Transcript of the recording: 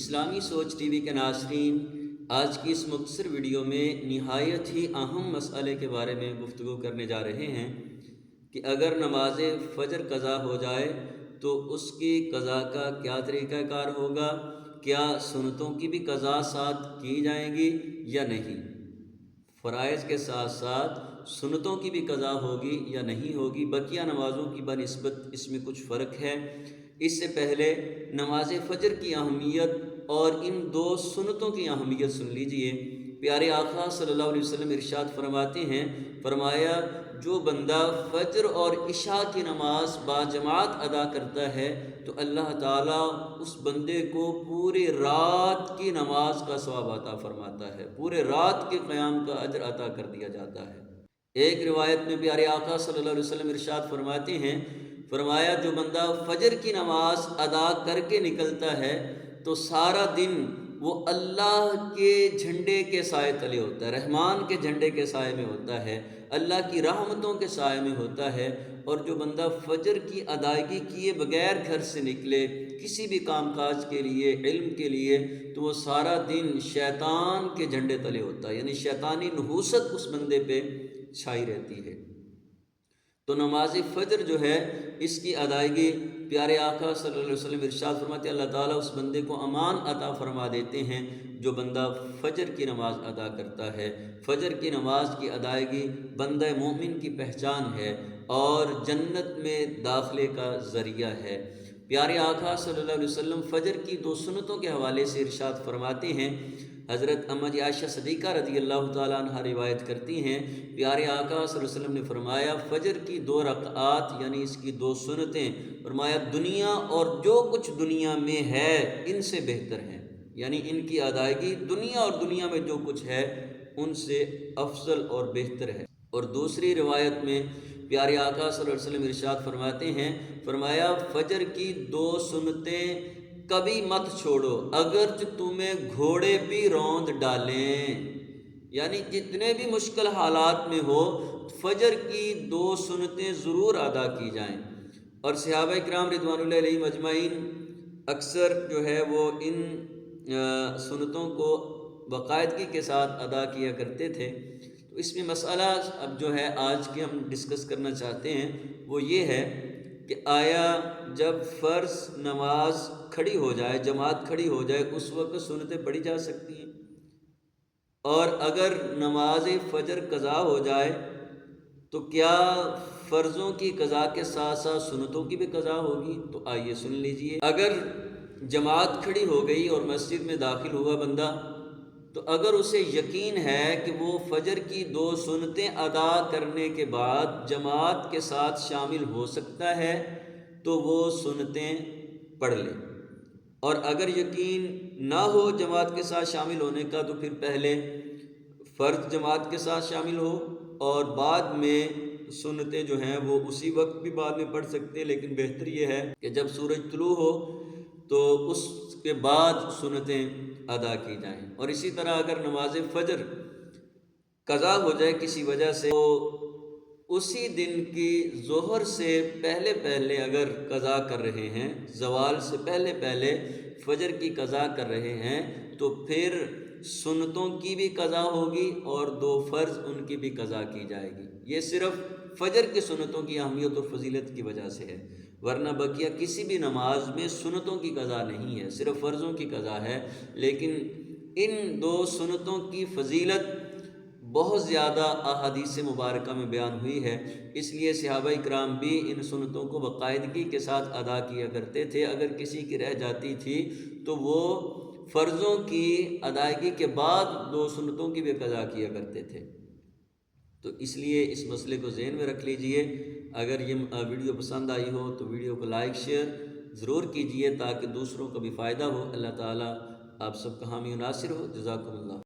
اسلامی سوچ T V کے ناظرین، آج کی اس مختصر ویڈیو میں نہایت ہی اہم مسئلے کے بارے میں گفتگو کرنے جا رہے ہیں کہ اگر نماز فجر قضا ہو جائے تو اس کی قضا کا کیا طریقہ کار ہوگا، کیا سنتوں کی بھی قضا ساتھ کی جائیں گی یا نہیں، فرائض کے ساتھ ساتھ سنتوں کی بھی قضا ہوگی یا نہیں ہوگی، بقیہ نمازوں کی بنسبت اس میں کچھ فرق ہے۔ اس سے پہلے نماز فجر کی اہمیت اور ان دو سنتوں کی اہمیت سن لیجئے۔ پیارے آقا صلی اللہ علیہ وسلم ارشاد فرماتے ہیں، فرمایا جو بندہ فجر اور عشاء کی نماز باجماعت ادا کرتا ہے تو اللہ تعالیٰ اس بندے کو پورے رات کی نماز کا ثواب عطا فرماتا ہے، پورے رات کے قیام کا اجر عطا کر دیا جاتا ہے۔ ایک روایت میں پیارے آقا صلی اللہ علیہ وسلم ارشاد فرماتے ہیں، فرمایا جو بندہ فجر کی نماز ادا کر کے نکلتا ہے تو سارا دن وہ اللہ کے جھنڈے کے سائے تلے ہوتا ہے، رحمان کے جھنڈے کے سائے میں ہوتا ہے، اللہ کی رحمتوں کے سائے میں ہوتا ہے۔ اور جو بندہ فجر کی ادائیگی کیے بغیر گھر سے نکلے کسی بھی کام کاج کے لیے، علم کے لیے، تو وہ سارا دن شیطان کے جھنڈے تلے ہوتا ہے، یعنی شیطانی نحوست اس بندے پہ چھائی رہتی ہے۔ تو نماز فجر جو ہے اس کی ادائیگی پیارے آقا صلی اللہ علیہ وسلم ارشاد فرماتے ہیں، اللہ تعالیٰ اس بندے کو امان عطا فرما دیتے ہیں جو بندہ فجر کی نماز ادا کرتا ہے۔ فجر کی نماز کی ادائیگی بندہ مومن کی پہچان ہے اور جنت میں داخلے کا ذریعہ ہے۔ پیارے آقا صلی اللہ علیہ وسلم فجر کی دو سنتوں کے حوالے سے ارشاد فرماتے ہیں، حضرت اماں عائشہ صدیقہ رضی اللہ تعالیٰ عنہ روایت کرتی ہیں، پیارے آقا صلی اللہ علیہ وسلم نے فرمایا فجر کی 2 رکعات یعنی اس کی 2 سنتیں، فرمایا دنیا اور جو کچھ دنیا میں ہے ان سے بہتر ہیں، یعنی ان کی ادائیگی دنیا اور دنیا میں جو کچھ ہے ان سے افضل اور بہتر ہے۔ اور دوسری روایت میں پیارے آقا صلی اللہ علیہ وسلم ارشاد فرماتے ہیں، فرمایا فجر کی 2 سنتیں کبھی مت چھوڑو اگرچہ تمہیں گھوڑے بھی روند ڈالیں، یعنی جتنے بھی مشکل حالات میں ہو فجر کی 2 سنتیں ضرور ادا کی جائیں۔ اور صحابہ کرام رضوان اللہ علیہم اجمعین اکثر جو ہے وہ ان سنتوں کو باقاعدگی کے ساتھ ادا کیا کرتے تھے۔ تو اس میں مسئلہ اب جو ہے آج کے ہم ڈسکس کرنا چاہتے ہیں وہ یہ ہے کہ آیا جب فرض نماز کھڑی ہو جائے، جماعت کھڑی ہو جائے، اس وقت سنتیں پڑھی جا سکتی ہیں؟ اور اگر نماز فجر قضا ہو جائے تو کیا فرضوں کی قضا کے ساتھ ساتھ سنتوں کی بھی قضا ہوگی؟ تو آئیے سن لیجئے۔ اگر جماعت کھڑی ہو گئی اور مسجد میں داخل ہوا بندہ، تو اگر اسے یقین ہے کہ وہ فجر کی 2 سنتیں ادا کرنے کے بعد جماعت کے ساتھ شامل ہو سکتا ہے تو وہ سنتیں پڑھ لے، اور اگر یقین نہ ہو جماعت کے ساتھ شامل ہونے کا تو پھر پہلے فرض جماعت کے ساتھ شامل ہو اور بعد میں سنتیں جو ہیں وہ اسی وقت بھی بعد میں پڑھ سکتے ہیں، لیکن بہتر یہ ہے کہ جب سورج طلوع ہو تو اس کے بعد سنتیں ادا کی جائیں۔ اور اسی طرح اگر نماز فجر قضا ہو جائے کسی وجہ سے تو اسی دن کی ظہر سے پہلے اگر قضا کر رہے ہیں، زوال سے پہلے فجر کی قضا کر رہے ہیں تو پھر سنتوں کی بھی قضا ہوگی اور 2 فرض ان کی بھی قضا کی جائے گی۔ یہ صرف فجر کی سنتوں کی اہمیت اور فضیلت کی وجہ سے ہے، ورنہ بقیہ کسی بھی نماز میں سنتوں کی قضا نہیں ہے، صرف فرضوں کی قضا ہے۔ لیکن ان 2 سنتوں کی فضیلت بہت زیادہ احادیث مبارکہ میں بیان ہوئی ہے، اس لیے صحابہ کرام بھی ان سنتوں کو باقاعدگی کے ساتھ ادا کیا کرتے تھے۔ اگر کسی کی رہ جاتی تھی تو وہ فرضوں کی ادائیگی کے بعد 2 سنتوں کی بھی قضا کیا کرتے تھے۔ تو اس لیے اس مسئلے کو ذہن میں رکھ لیجئے۔ اگر یہ ویڈیو پسند آئی ہو تو ویڈیو کو لائک شیئر ضرور کیجئے تاکہ دوسروں کو بھی فائدہ ہو۔ اللہ تعالیٰ آپ سب کا حامی و ناصر ہو۔ جزاکم اللہ۔